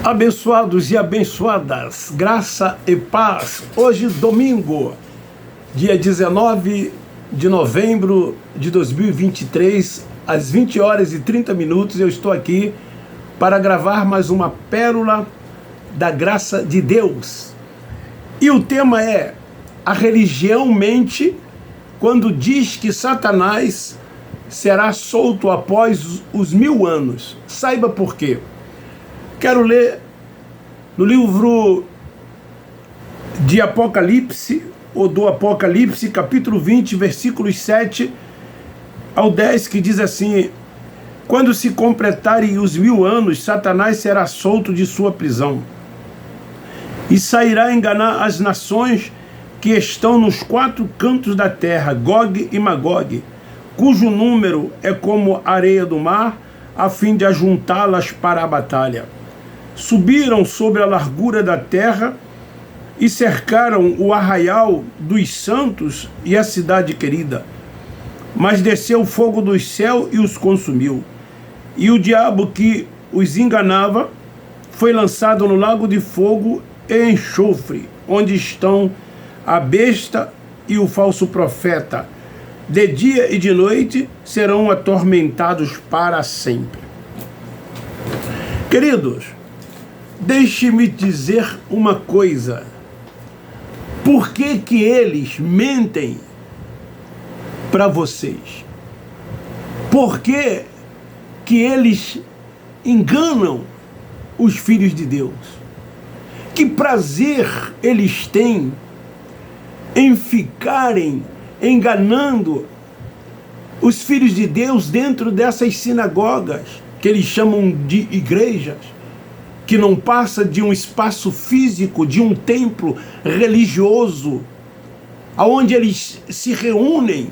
Abençoados e abençoadas, graça e paz. Hoje, domingo, dia 19 de novembro de 2023, às 20 horas e 30 minutos, eu estou aqui para gravar mais uma pérola da graça de Deus. E o tema é: a religião mente quando diz que Satanás será solto após os 1000 anos. Saiba por quê. Quero ler no livro de Apocalipse, ou do Apocalipse, capítulo 20, versículos 7 ao 10, que diz assim: quando se completarem os 1000 anos, Satanás será solto de sua prisão e sairá a enganar as nações que estão nos 4 cantos da terra, Gog e Magog, cujo número é como a areia do mar, a fim de ajuntá-las para a batalha. Subiram sobre a largura da terra e cercaram o arraial dos santos e a cidade querida. Mas desceu o fogo do céu e os consumiu. E o diabo que os enganava foi lançado no lago de fogo e enxofre, onde estão a besta e o falso profeta. De dia e de noite serão atormentados para sempre. Queridos, deixe-me dizer uma coisa. Por que que eles mentem para vocês? Por que que eles enganam os filhos de Deus? Que prazer eles têm em ficarem enganando os filhos de Deus dentro dessas sinagogas, que eles chamam de igrejas, que não passa de um espaço físico, de um templo religioso, aonde eles se reúnem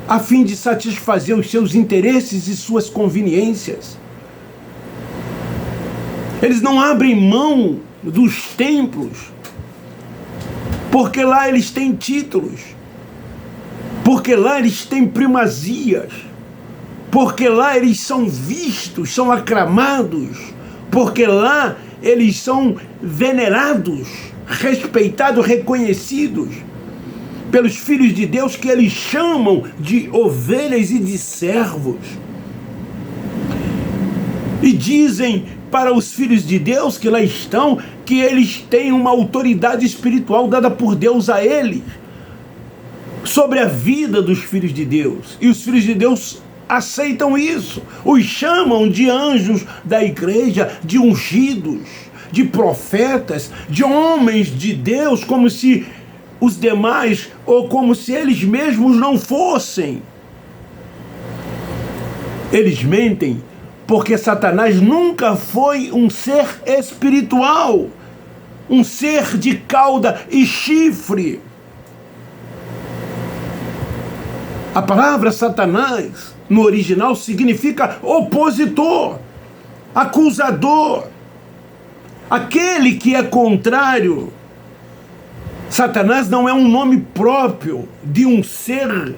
a fim de satisfazer os seus interesses e suas conveniências. Eles não abrem mão dos templos, porque lá eles têm títulos, porque lá eles têm primazias, porque lá eles são vistos, são aclamados, porque lá eles são venerados, respeitados, reconhecidos pelos filhos de Deus, que eles chamam de ovelhas e de servos. E dizem para os filhos de Deus que lá estão, que eles têm uma autoridade espiritual dada por Deus a eles sobre a vida dos filhos de Deus. E os filhos de Deus aceitam isso, os chamam de anjos da igreja, de ungidos, de profetas, de homens de Deus, como se os demais, ou como se eles mesmos não fossem. Eles mentem porque Satanás nunca foi um ser espiritual, um ser de cauda e chifre. A palavra Satanás, no original, significa opositor, acusador, aquele que é contrário. Satanás não é um nome próprio de um ser,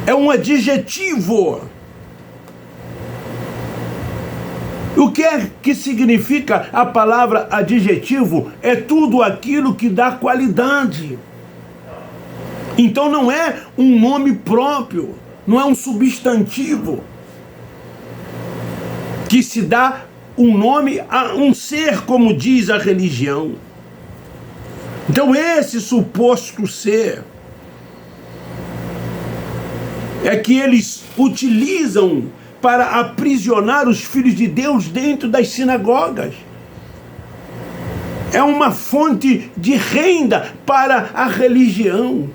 é um adjetivo. O que é que significa a palavra adjetivo? É tudo aquilo que dá qualidade. Então não é um nome próprio, não é um substantivo que se dá um nome a um ser, como diz a religião. Então esse suposto ser é que eles utilizam para aprisionar os filhos de Deus dentro das sinagogas. É uma fonte de renda para a religião.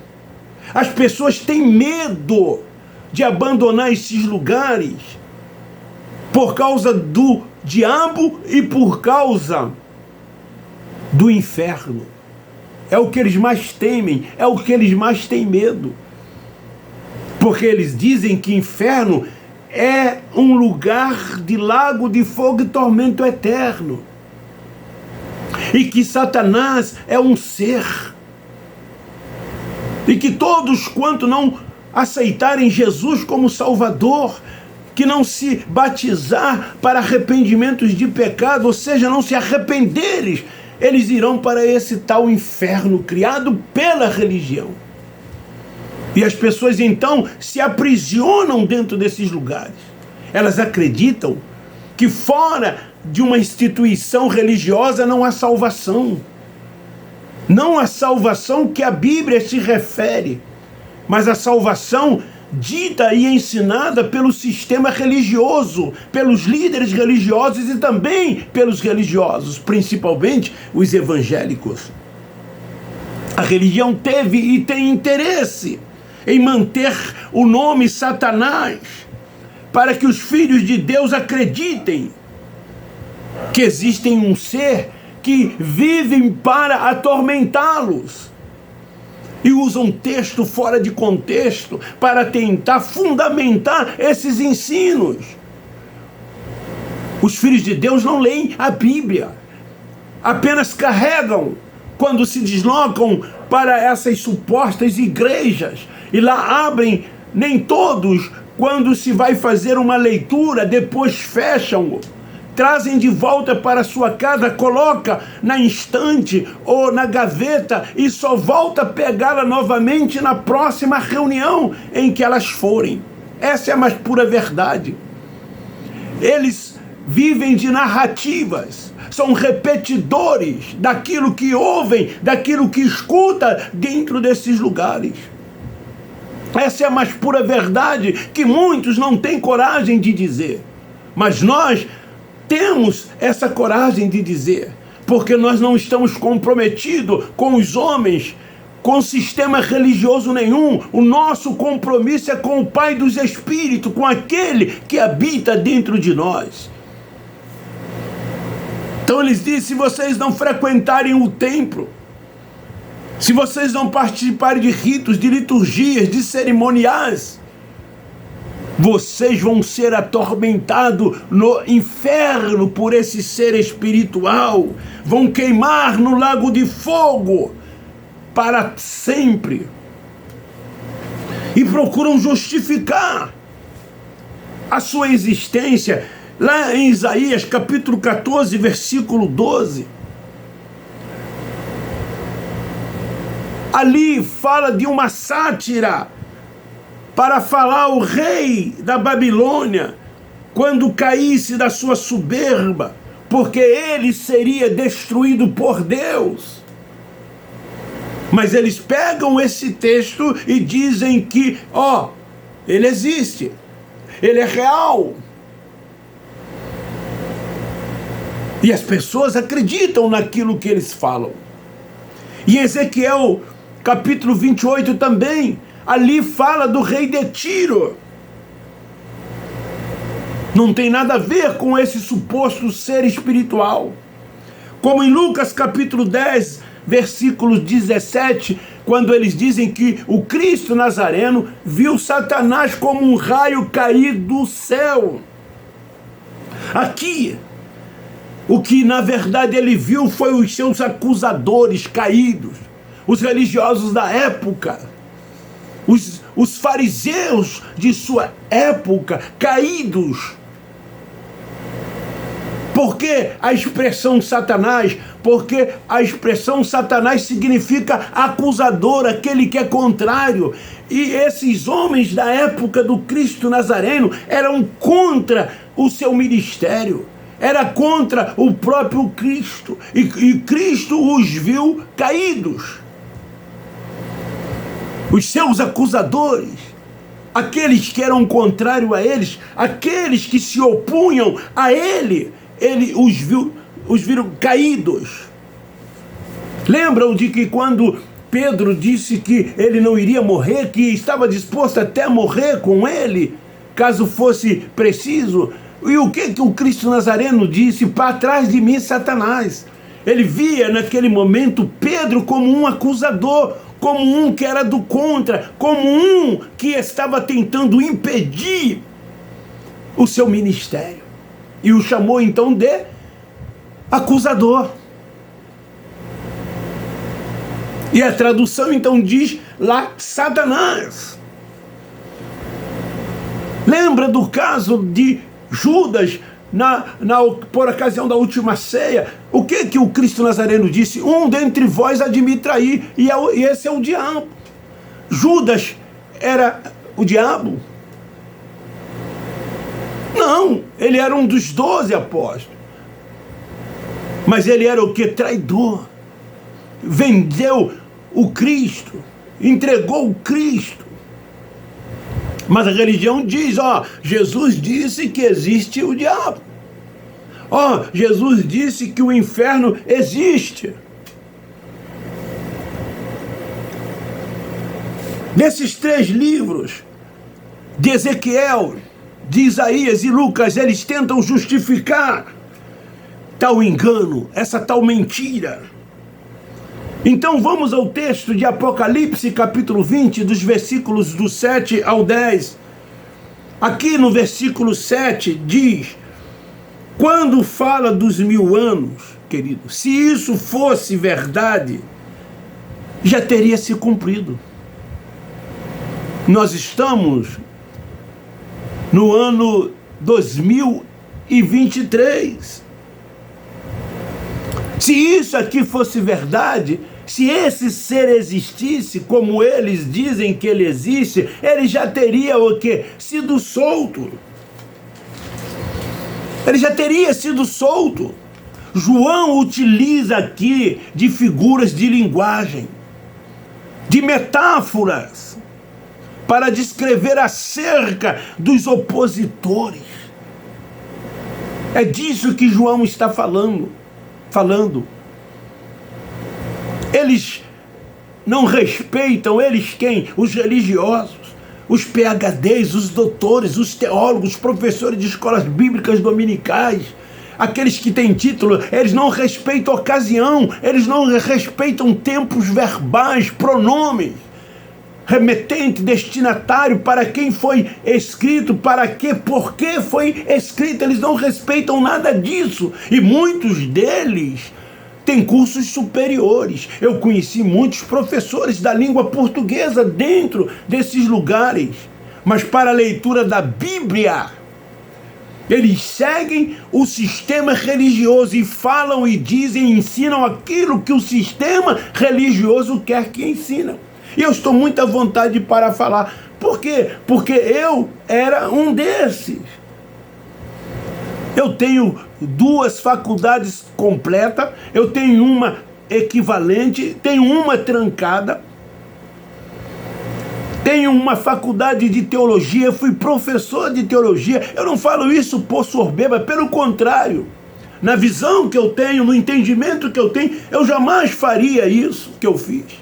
As pessoas têm medo de abandonar esses lugares por causa do diabo e por causa do inferno. É o que eles mais temem, é o que eles mais têm medo. Porque eles dizem que inferno é um lugar de lago de fogo e tormento eterno. E que Satanás é um ser. E que todos quanto não aceitarem Jesus como Salvador, que não se batizar para arrependimentos de pecado, ou seja, não se arrependeres, eles irão para esse tal inferno criado pela religião. E as pessoas então se aprisionam dentro desses lugares. Elas acreditam que fora de uma instituição religiosa não há salvação. Não há salvação que a Bíblia se refere, mas a salvação dita e ensinada pelo sistema religioso, pelos líderes religiosos e também pelos religiosos, principalmente os evangélicos. A religião teve e tem interesse em manter o nome Satanás, para que os filhos de Deus acreditem que existe um ser que vive para atormentá-los. E usam texto fora de contexto para tentar fundamentar esses ensinos. Os filhos de Deus não leem a Bíblia, apenas carregam quando se deslocam para essas supostas igrejas e lá abrem, nem todos, quando se vai fazer uma leitura, depois fecham, trazem de volta para sua casa, coloca na estante ou na gaveta e só volta a pegá-la novamente na próxima reunião em que elas forem. Essa é a mais pura verdade. Eles vivem de narrativas, são repetidores daquilo que ouvem, daquilo que escuta dentro desses lugares. Essa é a mais pura verdade que muitos não têm coragem de dizer. Mas nós temos essa coragem de dizer, porque nós não estamos comprometidos com os homens, com sistema religioso nenhum. O nosso compromisso é com o Pai dos Espíritos, com aquele que habita dentro de nós. Então eles dizem: se vocês não frequentarem o templo, se vocês não participarem de ritos, de liturgias, de cerimoniais, vocês vão ser atormentados no inferno por esse ser espiritual. Vão queimar no lago de fogo para sempre. E procuram justificar a sua existência. Lá em Isaías capítulo 14, versículo 12. Ali fala de uma sátira para falar o rei da Babilônia, quando caísse da sua soberba, porque ele seria destruído por Deus. Mas eles pegam esse texto e dizem que, ele existe, ele é real. E as pessoas acreditam naquilo que eles falam. E Ezequiel capítulo 28 também, ali fala do rei de Tiro. Não tem nada a ver com esse suposto ser espiritual. Como em Lucas capítulo 10, versículo 17, quando eles dizem que o Cristo Nazareno viu Satanás como um raio cair do céu. Aqui, o que na verdade ele viu foi os seus acusadores caídos, os religiosos da época, os fariseus de sua época caídos. Por que a expressão Satanás? Porque a expressão Satanás significa acusador, aquele que é contrário. E esses homens da época do Cristo Nazareno eram contra o seu ministério, era contra o próprio Cristo. E Cristo os viu caídos. Os seus acusadores, aqueles que eram contrários a eles, aqueles que se opunham a ele os viram caídos. Lembram de que quando Pedro disse que ele não iria morrer, que estava disposto até a morrer com ele, caso fosse preciso? E o que o Cristo Nazareno disse? Para trás de mim, Satanás. Ele via naquele momento Pedro como um acusador, como um que era do contra, como um que estava tentando impedir o seu ministério. E o chamou então de acusador. E a tradução então diz lá Satanás. Lembra do caso de Judas por ocasião da última ceia? O que o Cristo Nazareno disse? Um dentre vós há de me trair, e esse é o diabo. Judas era o diabo? Não, ele era um dos 12 apóstolos. Mas ele era o que? Traidor. Vendeu o Cristo, entregou o Cristo. Mas a religião diz, Jesus disse que existe o diabo. Jesus disse que o inferno existe. Nesses 3 livros, de Ezequiel, de Isaías e Lucas, eles tentam justificar tal engano, essa tal mentira. Então vamos ao texto de Apocalipse, capítulo 20, dos versículos do 7 ao 10. Aqui no versículo 7 diz, quando fala dos 1000 anos, querido, se isso fosse verdade, já teria se cumprido. Nós estamos no ano 2023. Se isso aqui fosse verdade, se esse ser existisse, como eles dizem que ele existe, ele já teria o quê? Sido solto. Ele já teria sido solto. João utiliza aqui de figuras de linguagem, de metáforas, para descrever acerca dos opositores. É disso que João está falando. Eles não respeitam, eles quem? Os religiosos, os PhDs, os doutores, os teólogos, os professores de escolas bíblicas dominicais, aqueles que têm título, eles não respeitam ocasião, eles não respeitam tempos verbais, pronomes, remetente, destinatário, para quem foi escrito, para quê, por que foi escrito, eles não respeitam nada disso, e muitos deles têm cursos superiores. Eu conheci muitos professores da língua portuguesa dentro desses lugares, mas para a leitura da Bíblia, eles seguem o sistema religioso e falam e dizem, ensinam aquilo que o sistema religioso quer que ensinam. E eu estou muito à vontade para falar. Por quê? Porque eu era um desses. Eu tenho 2 faculdades completas, eu tenho uma equivalente, tenho uma trancada, tenho uma faculdade de teologia, fui professor de teologia. Eu não falo isso por soberba, pelo contrário. Na visão que eu tenho, no entendimento que eu tenho, eu jamais faria isso que eu fiz.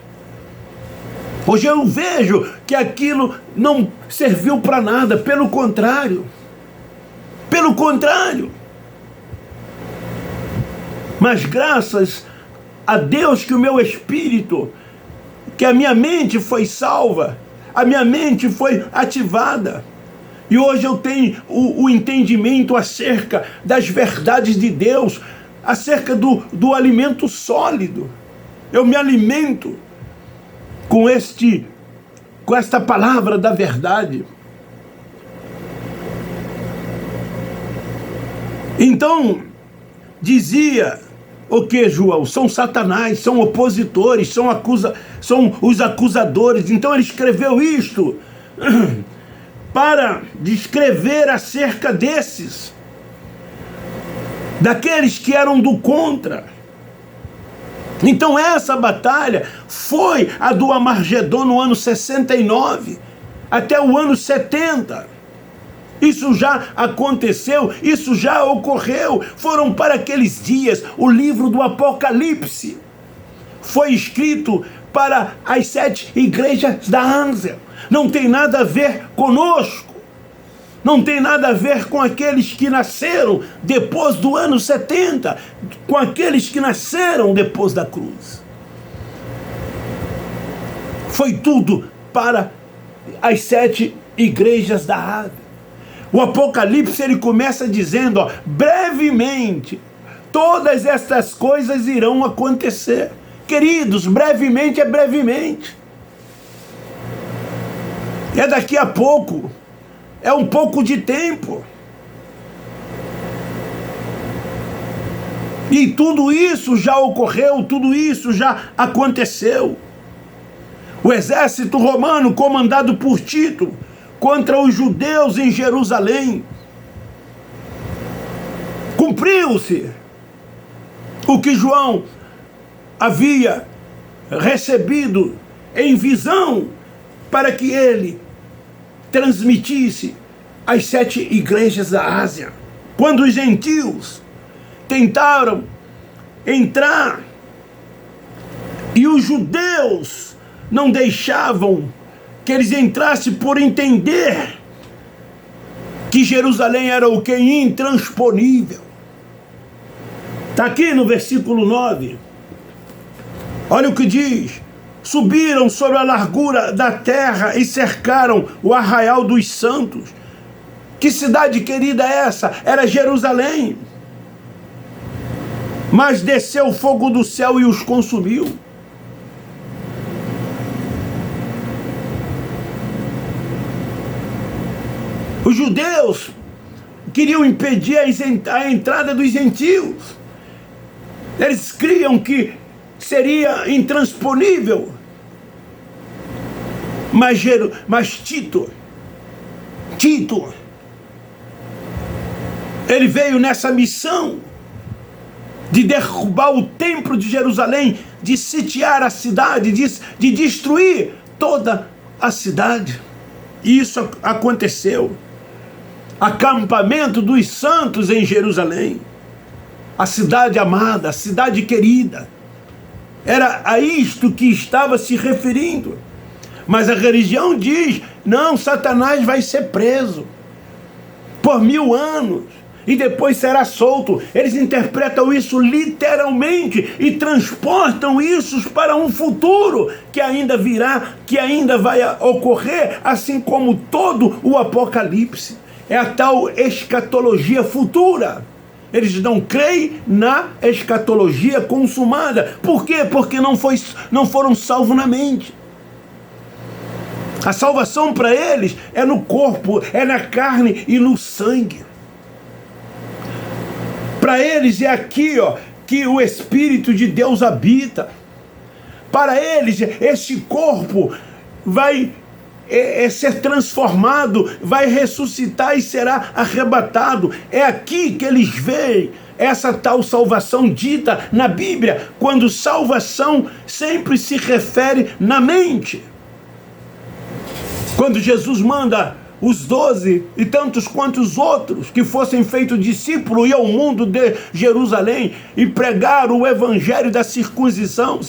Hoje eu vejo que aquilo não serviu para nada, pelo contrário. Pelo contrário. Mas graças a Deus que o meu espírito, que a minha mente foi salva, a minha mente foi ativada. E hoje eu tenho o entendimento acerca das verdades de Deus, acerca do alimento sólido. Eu me alimento com esta palavra da verdade. Então, dizia o que, João? São Satanás, são opositores, são os acusadores. Então ele escreveu isto para descrever acerca desses, daqueles que eram do contra. Então essa batalha foi a do Amargedon no ano 69, até o ano 70. Isso já aconteceu, isso já ocorreu. Foram para aqueles dias. O livro do Apocalipse foi escrito para as 7 igrejas da Ansel. Não tem nada a ver conosco. Não tem nada a ver com aqueles que nasceram depois do ano 70, com aqueles que nasceram depois da cruz. Foi tudo para as 7 igrejas da Ásia. O Apocalipse ele começa dizendo, brevemente, todas estas coisas irão acontecer. Queridos, brevemente é brevemente. É daqui a pouco. é um pouco de tempo. E tudo isso já ocorreu, tudo isso já aconteceu. O exército romano, comandado por Tito, contra os judeus em Jerusalém, cumpriu-se o que João havia recebido em visão para que ele transmitisse às 7 igrejas da Ásia. Quando os gentios tentaram entrar e os judeus não deixavam que eles entrassem por entender que Jerusalém era o que? Intransponível. Está aqui no versículo 9. Olha o que diz. Subiram sobre a largura da terra e cercaram o arraial dos santos. Que cidade querida é essa? Era Jerusalém. Mas desceu o fogo do céu e os consumiu. Os judeus queriam impedir a entrada dos gentios. Eles criam que seria intransponível. Mas Tito, ele veio nessa missão de derrubar o templo de Jerusalém, de sitiar a cidade, de destruir toda a cidade. E isso aconteceu. Acampamento dos santos em Jerusalém. A cidade amada, a cidade querida. Era a isto que estava se referindo. Mas a religião diz, não, Satanás vai ser preso por 1000 anos e depois será solto. Eles interpretam isso literalmente e transportam isso para um futuro que ainda virá, que ainda vai ocorrer, assim como todo o Apocalipse. É a tal escatologia futura. Eles não creem na escatologia consumada. Por quê? Porque não foram salvos na mente. A salvação para eles é no corpo, é na carne e no sangue. Para eles é aqui, que o Espírito de Deus habita. Para eles, esse corpo vai ser transformado, vai ressuscitar e será arrebatado. É aqui que eles veem essa tal salvação dita na Bíblia, quando salvação sempre se refere na mente. Quando Jesus manda os 12 e tantos quantos outros que fossem feitos discípulos ir ao mundo de Jerusalém e pregar o evangelho da circuncisão,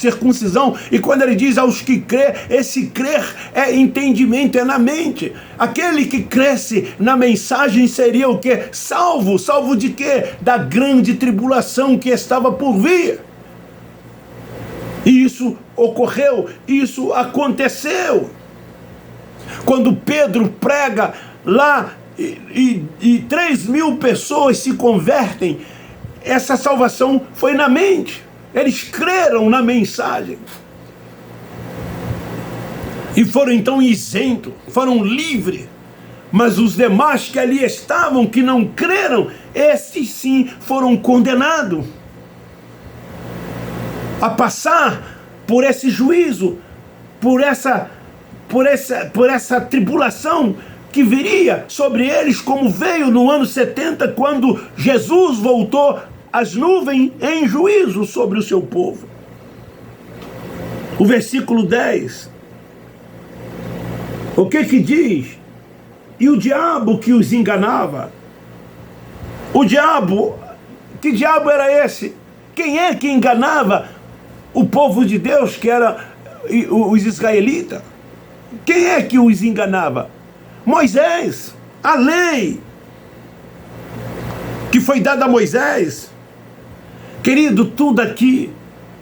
e quando ele diz aos que crê, esse crer é entendimento, é na mente. Aquele que cresce na mensagem seria o quê? Salvo de quê? Da grande tribulação que estava por vir. E isso ocorreu, isso aconteceu. Quando Pedro prega lá e 3.000 pessoas se convertem, essa salvação foi na mente. Eles creram na mensagem. E foram então isentos, foram livres. Mas os demais que ali estavam, que não creram, esses sim foram condenados a passar por esse juízo, por essa tribulação que viria sobre eles, como veio no ano 70, quando Jesus voltou as nuvens em juízo sobre o seu povo. O versículo 10. O que diz? E o diabo que os enganava. O diabo, que diabo era esse? Quem é que enganava o povo de Deus, que era os israelitas? Quem é que os enganava? Moisés, a lei que foi dada a Moisés. Querido, tudo aqui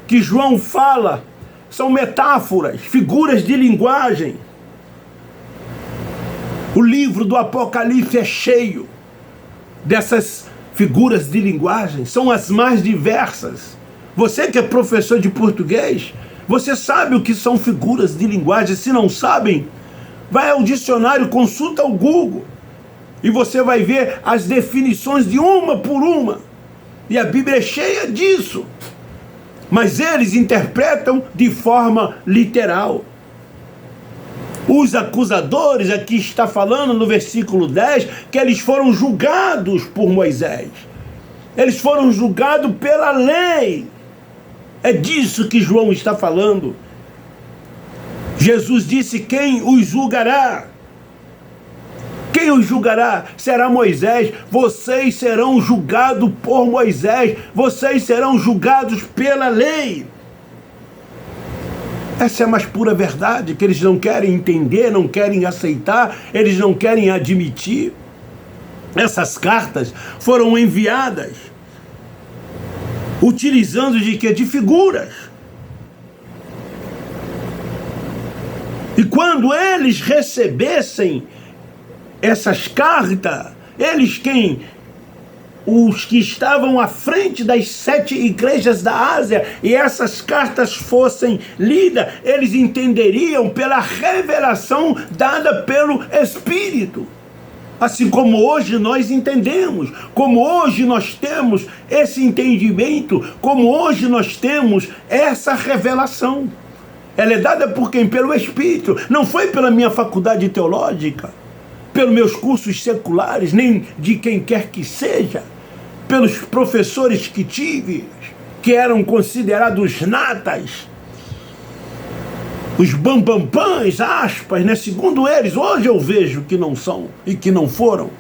que João fala são metáforas, figuras de linguagem. O livro do Apocalipse é cheio dessas figuras de linguagem, são as mais diversas. Você que é professor de português, você sabe o que são figuras de linguagem. Se não sabem, vai ao dicionário, consulta o Google E você vai ver as definições de uma por uma. E a Bíblia é cheia disso. Mas eles interpretam de forma literal. Os acusadores, aqui está falando no versículo 10, que eles foram julgados por Moisés. Eles foram julgados pela lei. É disso que João está falando. Jesus disse: quem os julgará? Quem os julgará? Será Moisés. Vocês serão julgados por Moisés. Vocês serão julgados pela lei. Essa é a mais pura verdade, que eles não querem entender, não querem aceitar, eles não querem admitir. Essas cartas foram enviadas utilizando de quê? De figuras. E quando eles recebessem essas cartas, eles os que estavam à frente das 7 igrejas da Ásia, e essas cartas fossem lidas, eles entenderiam pela revelação dada pelo Espírito. Assim como hoje nós entendemos, como hoje nós temos esse entendimento, como hoje nós temos essa revelação. Ela é dada por quem? Pelo Espírito. Não foi pela minha faculdade teológica, pelos meus cursos seculares, nem de quem quer que seja, pelos professores que tive, que eram considerados natas, os bambambãs, aspas, né? Segundo eles, hoje eu vejo que não são e que não foram.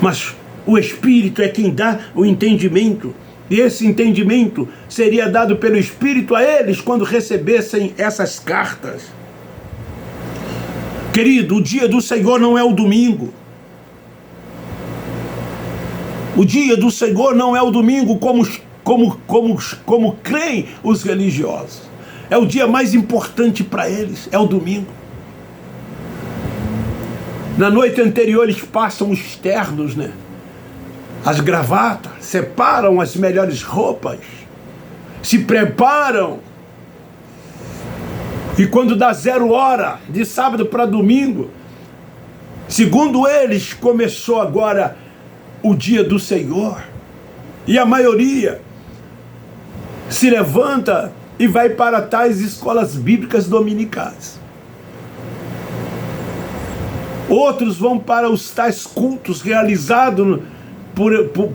Mas o Espírito é quem dá o entendimento. E esse entendimento seria dado pelo Espírito a eles quando recebessem essas cartas. Querido, o dia do Senhor não é o domingo. O dia do Senhor não é o domingo como creem os religiosos. É o dia mais importante para eles, é o domingo. Na noite anterior eles passam os ternos, né? As gravatas, separam as melhores roupas, se preparam. E quando dá 0 hora, de sábado para domingo, segundo eles, começou agora o dia do Senhor. E a maioria se levanta e vai para tais escolas bíblicas dominicais. Outros vão para os tais cultos realizados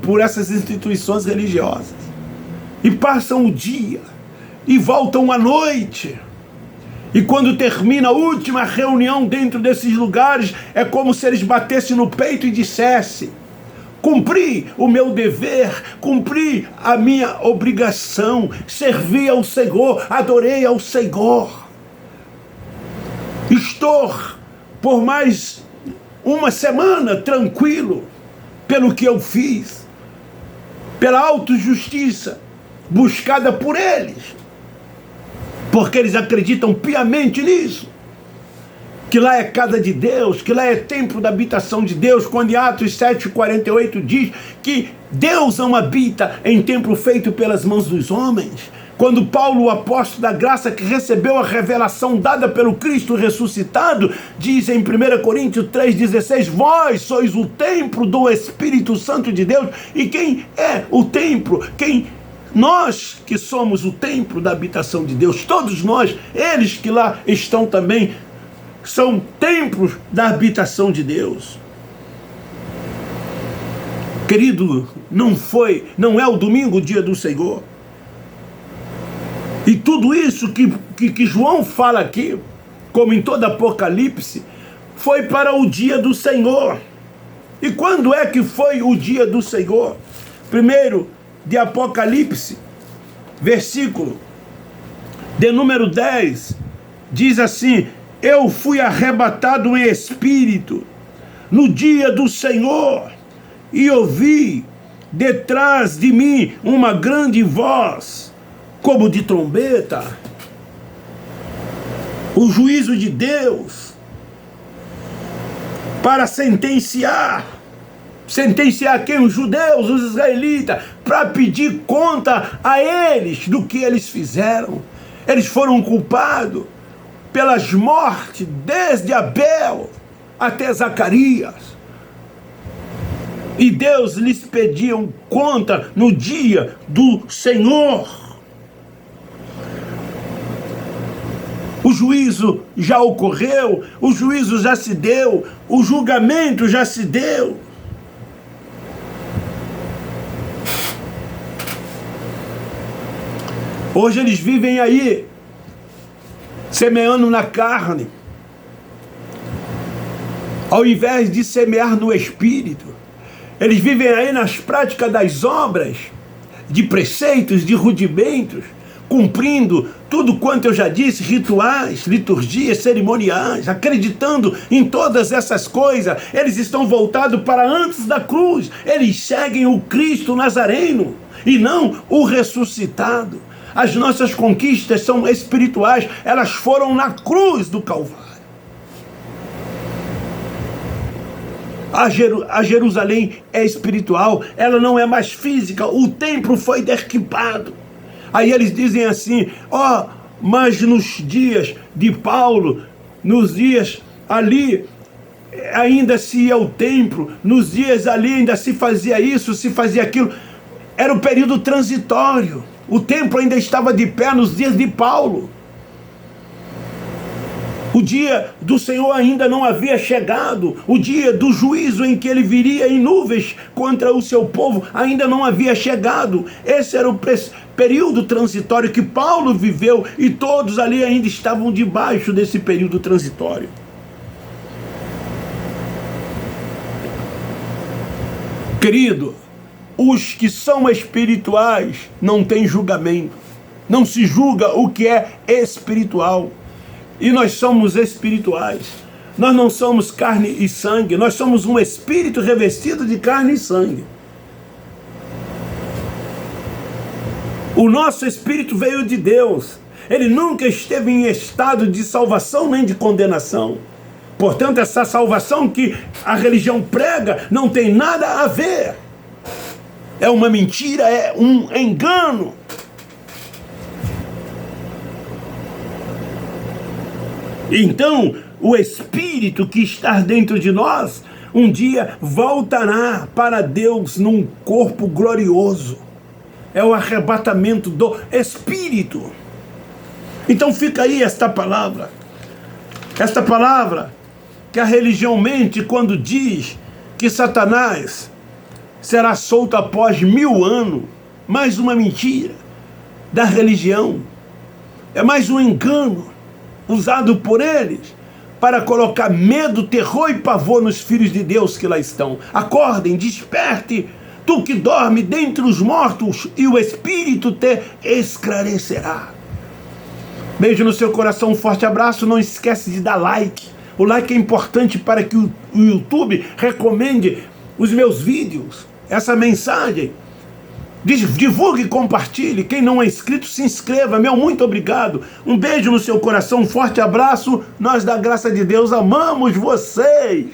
por essas instituições religiosas. E passam o dia e voltam à noite. E quando termina a última reunião dentro desses lugares, é como se eles batessem no peito e dissessem: cumpri o meu dever, cumpri a minha obrigação, servi ao Senhor, adorei ao Senhor. Estou por mais uma semana tranquilo pelo que eu fiz, pela autojustiça buscada por eles, porque eles acreditam piamente nisso, que lá é casa de Deus, que lá é templo da habitação de Deus, quando em Atos 7,48 diz que Deus não habita em templo feito pelas mãos dos homens. Quando Paulo, o apóstolo da graça, que recebeu a revelação dada pelo Cristo ressuscitado, diz em 1 Coríntios 3,16, vós sois o templo do Espírito Santo de Deus. E quem é o templo? Nós que somos o templo da habitação de Deus, todos nós, eles que lá estão também, são templos da habitação de Deus. Querido, não é o domingo o dia do Senhor. E tudo isso que João fala aqui, como em todo Apocalipse, foi para o dia do Senhor. E quando é que foi o dia do Senhor? Primeiro de Apocalipse, versículo de número 10, diz assim: eu fui arrebatado em espírito no dia do Senhor e ouvi detrás de mim uma grande voz, como de trombeta. O juízo de Deus para sentenciar quem? Os judeus, os israelitas, para pedir conta a eles do que eles fizeram. Eles foram culpados pelas mortes, desde Abel até Zacarias. E Deus lhes pedia conta no dia do Senhor. O juízo já ocorreu, o juízo já se deu, o julgamento já se deu. Hoje eles vivem aí, semeando na carne, ao invés de semear no Espírito. Eles vivem aí nas práticas das obras, de preceitos, de rudimentos, cumprindo tudo quanto eu já disse, rituais, liturgias, cerimoniais, acreditando em todas essas coisas. Eles estão voltados para antes da cruz. Eles seguem o Cristo Nazareno e não o ressuscitado. As nossas conquistas são espirituais, elas foram na cruz do Calvário. A Jerusalém é espiritual, ela não é mais física, o templo foi derribado. Aí eles dizem assim, mas nos dias de Paulo, nos dias ali, ainda se ia ao templo, nos dias ali ainda se fazia isso, se fazia aquilo. Era o período transitório, o templo ainda estava de pé nos dias de Paulo. O dia do Senhor ainda não havia chegado. O dia do juízo em que ele viria em nuvens contra o seu povo ainda não havia chegado. Esse era o período transitório que Paulo viveu e todos ali ainda estavam debaixo desse período transitório. Querido, os que são espirituais não têm julgamento. Não se julga o que é espiritual. E nós somos espirituais. Nós não somos carne e sangue. Nós somos um espírito revestido de carne e sangue. O nosso espírito veio de Deus. Ele nunca esteve em estado de salvação nem de condenação. Portanto, essa salvação que a religião prega não tem nada a ver. É uma mentira, é um engano. Então, o Espírito que está dentro de nós, um dia voltará para Deus num corpo glorioso. É o arrebatamento do Espírito. Então fica aí esta palavra que a religião mente quando diz que Satanás será solto após 1000 anos. Mais uma mentira da religião. É mais um engano usado por eles para colocar medo, terror e pavor nos filhos de Deus que lá estão. Acordem, desperte, tu que dorme dentre os mortos, e o Espírito te esclarecerá. Beijo no seu coração, um forte abraço. Não esquece de dar like. O like é importante para que o YouTube recomende os meus vídeos, essa mensagem. Divulgue e compartilhe. Quem não é inscrito, se inscreva. Meu muito obrigado. Um beijo no seu coração, um forte abraço. Nós, da graça de Deus, amamos vocês.